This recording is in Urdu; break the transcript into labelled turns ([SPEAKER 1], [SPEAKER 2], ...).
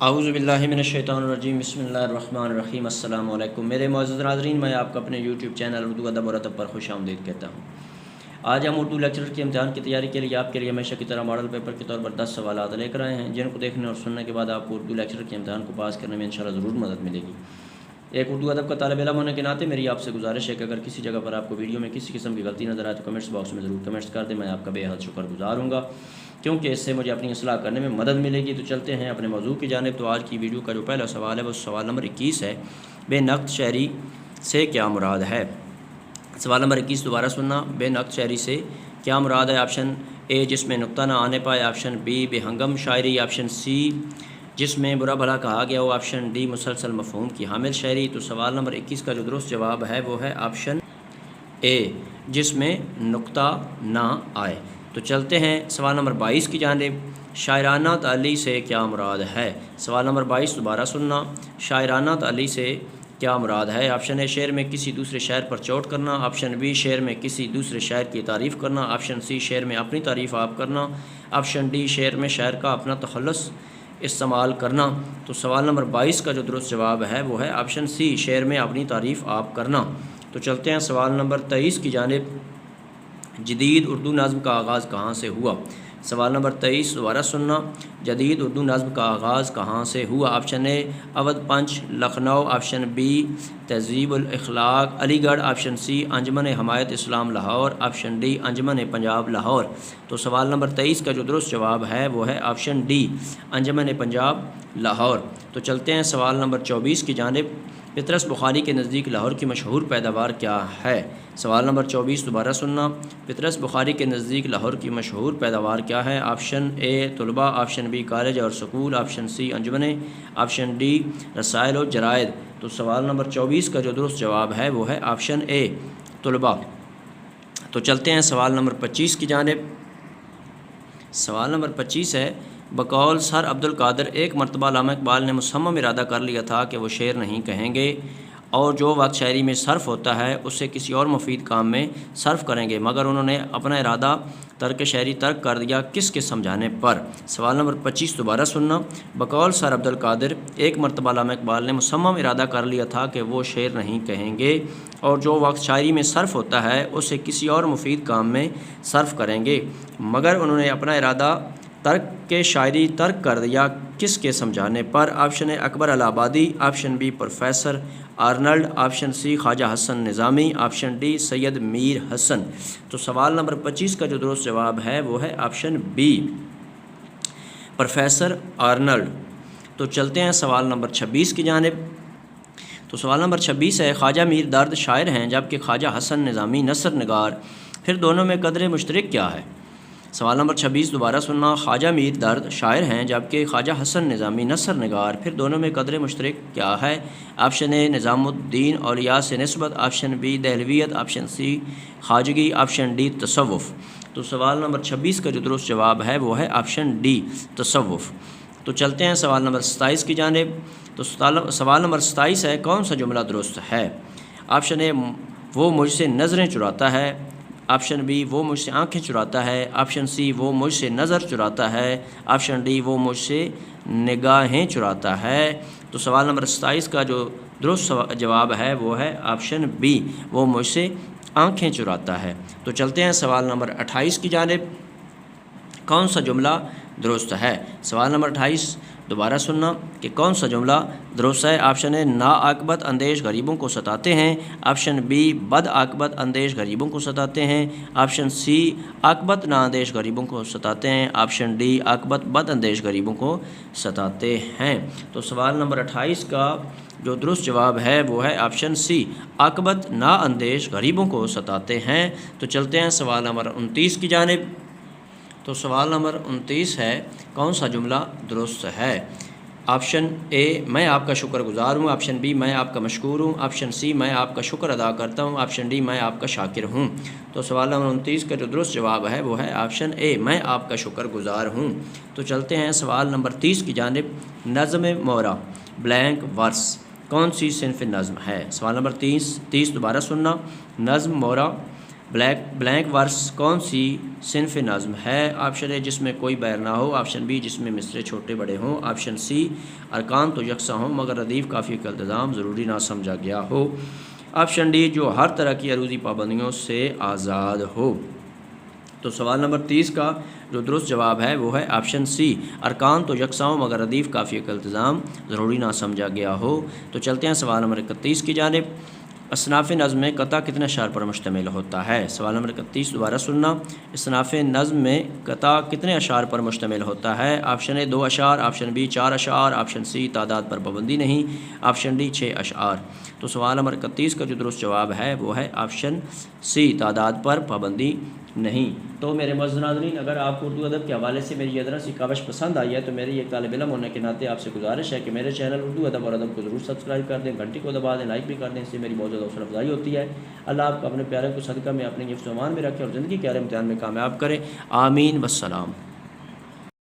[SPEAKER 1] اعوذ باللہ من الشیطان الرجیم بسم اللہ الرحمن الرحیم السلام علیکم میرے معزز ناظرین، میں آپ کو اپنے یوٹیوب چینل اردو ادب اور ادب پر خوش آمدید کہتا ہوں۔ آج ہم اردو لیکچر کے امتحان کی تیاری کے لیے آپ کے لیے ہمیشہ کی طرح ماڈل پیپر کے طور پر 10 سوالات لے کر آئے ہیں، جن کو دیکھنے اور سننے کے بعد آپ کو اردو لیکچر کے امتحان کو پاس کرنے میں انشاءاللہ ضرور مدد ملے گی۔ ایک اردو ادب کا طالب علم ہونے کے ناطے میری آپ سے گزارش ہے کہ اگر کسی جگہ پر آپ کو ویڈیو میں کسی قسم کی غلطی نظر آئے تو کمنٹس باکس میں ضرور کمنٹس کر دیں، میں آپ کا بے حد شکر گزار ہوں گا، کیونکہ اس سے مجھے اپنی اصلاح کرنے میں مدد ملے گی۔ تو چلتے ہیں اپنے موضوع کی جانب۔ تو آج کی ویڈیو کا جو پہلا سوال ہے وہ سوال نمبر 21 ہے، بے نقط شعری سے کیا مراد ہے؟ سوال نمبر 21 دوبارہ سننا، بے نقط شعری سے کیا مراد ہے؟ آپشن اے جس میں نقطہ نہ آنے پائے، آپشن بی بے ہنگم شاعری، آپشن سی جس میں برا بھلا کہا گیا ہو، آپشن ڈی مسلسل مفہوم کی حامل شاعری۔ تو سوال نمبر 21 کا جو درست جواب ہے وہ ہے آپشن اے جس میں نقطہ نہ آئے۔ تو چلتے ہیں سوال نمبر 22 کی جانب، شاعرانہ تعلی سے کیا مراد ہے؟ سوال نمبر 22 دوبارہ سننا، شاعرانہ تعلی سے کیا مراد ہے؟ آپشن اے شعر میں کسی دوسرے شاعر پر چوٹ کرنا، آپشن بی شعر میں کسی دوسرے شاعر کی تعریف کرنا، آپشن سی شعر میں اپنی تعریف آپ کرنا، آپشن ڈی شعر میں شاعر کا اپنا تخلص استعمال کرنا۔ تو سوال نمبر 22 کا جو درست جواب ہے وہ ہے آپشن سی شعر میں اپنی تعریف آپ کرنا۔ تو چلتے ہیں سوال نمبر 23 کی جانب، جدید اردو نظم کا آغاز کہاں سے ہوا؟ سوال نمبر 23 دوبارہ سننا، جدید اردو نظم کا آغاز کہاں سے ہوا؟ آپشن اے اودھ پنچ لکھنؤ، آپشن بی تہذیب الاخلاق علی گڑھ، آپشن سی انجمن حمایت اسلام لاہور، آپشن ڈی انجمن پنجاب لاہور۔ تو سوال نمبر 23 کا جو درست جواب ہے وہ ہے آپشن ڈی انجمن پنجاب لاہور۔ تو چلتے ہیں سوال نمبر 24 کی جانب، پطرس بخاری کے نزدیک لاہور کی مشہور پیداوار کیا ہے؟ سوال نمبر 24 دوبارہ سننا، پطرس بخاری کے نزدیک لاہور کی مشہور پیداوار کیا ہے؟ آپشن اے طلباء، آپشن بی کالج اور سکول، آپشن سی انجمنیں، آپشن ڈی رسائل و جرائد۔ تو سوال نمبر 24 کا جو درست جواب ہے وہ ہے آپشن اے طلباء۔ تو چلتے ہیں سوال نمبر 25 کی جانب۔ سوال نمبر 25 ہے، بقول سر عبد القادر ایک مرتبہ علامہ اقبال نے مصمم ارادہ کر لیا تھا کہ وہ شعر نہیں کہیں گے اور جو وقت شاعری میں صرف ہوتا ہے اسے کسی اور مفید کام میں صرف کریں گے، مگر انہوں نے اپنا ارادہ ترک شاعری ترک کر دیا، کس کے سمجھانے پر؟ سوال نمبر 25 دوبارہ سننا، بقول سر عبد القادر ایک مرتبہ علامہ اقبال نے مصمم ارادہ کر لیا تھا کہ وہ شعر نہیں کہیں گے اور جو وقت شاعری میں صرف ہوتا ہے اسے کسی اور مفید کام میں صرف کریں گے، مگر انہوں نے اپنا ارادہ ترک کے شاعری ترک کر دیا، کس کے سمجھانے پر؟ آپشن اے Akbar Allahabadi, option B professor Arnold, option C Khwaja Hasan Nizami, option D Syed Mir Hasan. تو سوال نمبر 25 کا جو درست جواب ہے وہ ہے آپشن بی پروفیسر آرنلڈ۔ تو چلتے ہیں سوال نمبر 26 کی جانب۔ تو سوال نمبر 26 ہے، خواجہ میر درد شاعر ہیں جبکہ خواجہ حسن نظامی نثر نگار، پھر دونوں میں قدر مشترک کیا ہے؟ سوال نمبر 26 دوبارہ سننا، خواجہ میر درد شاعر ہیں جبکہ خواجہ حسن نظامی نثر نگار، پھر دونوں میں قدر مشترک کیا ہے؟ آپشن اے نظام الدین اولیاء سے نسبت، آپشن بی دہلویت، آپشن سی خواجگی، آپشن ڈی تصوف۔ تو سوال نمبر 26 کا جو درست جواب ہے وہ ہے آپشن ڈی تصوف۔ تو چلتے ہیں سوال نمبر 27 کی جانب۔ تو سوال نمبر 27 ہے، کون سا جملہ درست ہے؟ آپشن اے وہ مجھ سے نظریں چراتا ہے، آپشن بی وہ مجھ سے آنکھیں چراتا ہے، آپشن سی وہ مجھ سے نظر چراتا ہے، آپشن ڈی وہ مجھ سے نگاہیں چراتا ہے۔ تو سوال نمبر 27 کا جو درست جواب ہے وہ ہے آپشن بی وہ مجھ سے آنکھیں چراتا ہے۔ تو چلتے ہیں سوال نمبر 28 کی جانب، کون سا جملہ درست ہے؟ سوال نمبر 28 دوبارہ سننا کہ کون سا جملہ درست ہے؟ آپشن اے ناعاقبت اندیش غریبوں کو ستاتے ہیں، آپشن بی بد عاقبت اندیش غریبوں کو ستاتے ہیں، آپشن سی عاقبت نا اندیش غریبوں کو ستاتے ہیں، آپشن ڈی عاقبت بد اندیش غریبوں کو ستاتے ہیں۔ تو سوال نمبر 28 کا جو درست جواب ہے وہ ہے آپشن سی عاقبت نا اندیش غریبوں کو ستاتے ہیں۔ تو چلتے ہیں سوال نمبر 29 کی جانب۔ تو سوال نمبر 29 ہے، کون سا جملہ درست ہے؟ آپشن اے میں آپ کا شکر گزار ہوں، آپشن بی میں آپ کا مشکور ہوں، آپشن سی میں آپ کا شکر ادا کرتا ہوں، آپشن ڈی میں آپ کا شاکر ہوں۔ تو سوال نمبر 29 کا جو درست جواب ہے وہ ہے آپشن اے میں آپ کا شکر گزار ہوں۔ تو چلتے ہیں سوال نمبر 30 کی جانب، نظم مورا بلینک ورس کون سی صنف نظم ہے؟ سوال نمبر 30 دوبارہ سننا، نظم مورا بلینک ورس کون سی صنف نظم ہے؟ آپشن اے جس میں کوئی بیر نہ ہو، آپشن بی جس میں مصرے چھوٹے بڑے ہوں، آپشن سی ارکان تو یکساں ہوں مگر ردیف قافیے کا التزام ضروری نہ سمجھا گیا ہو، آپشن ڈی جو ہر طرح کی عروضی پابندیوں سے آزاد ہو۔ تو سوال نمبر 30 کا جو درست جواب ہے وہ ہے آپشن سی ارکان تو یکساں ہوں مگر ردیف قافیے کا التزام ضروری نہ سمجھا گیا ہو۔ تو چلتے ہیں سوال نمبر 31 کی جانب۔ اصناف نظم میں قطع کتنے اشعار پر مشتمل ہوتا ہے؟ سوال نمبر 31 دوبارہ سننا۔ اصناف نظم میں قطع کتنے اشعار پر مشتمل ہوتا ہے؟ آپشن اے 2 اشعار، آپشن بی 4 اشعار، آپشن سی تعداد پر پابندی نہیں، آپشن ڈی 6 اشعار۔ تو سوال نمبر 31 کا جو درست جواب ہے وہ ہے آپشن سی تعداد پر پابندی نہیں۔ تو میرے معزز ناظرین، اگر آپ کو اردو ادب کے حوالے سے میری یہ ذرا سی کاوش پسند آئی ہے تو میری ایک طالب علم ہونے کے ناطے آپ سے گزارش ہے کہ میرے چینل اردو ادب اور ادب کو ضرور سبسکرائب کر دیں، گھنٹی کو دبا دیں، لائک بھی کر دیں، اس سے میری بہت زیادہ حوصلہ افزائی ہوتی ہے۔ اللہ آپ کو اپنے پیارے کو صدقہ میں اپنے حفظ و امان میں رکھے اور زندگی کے ہر امتحان میں کامیاب کرے، آمین والسلام۔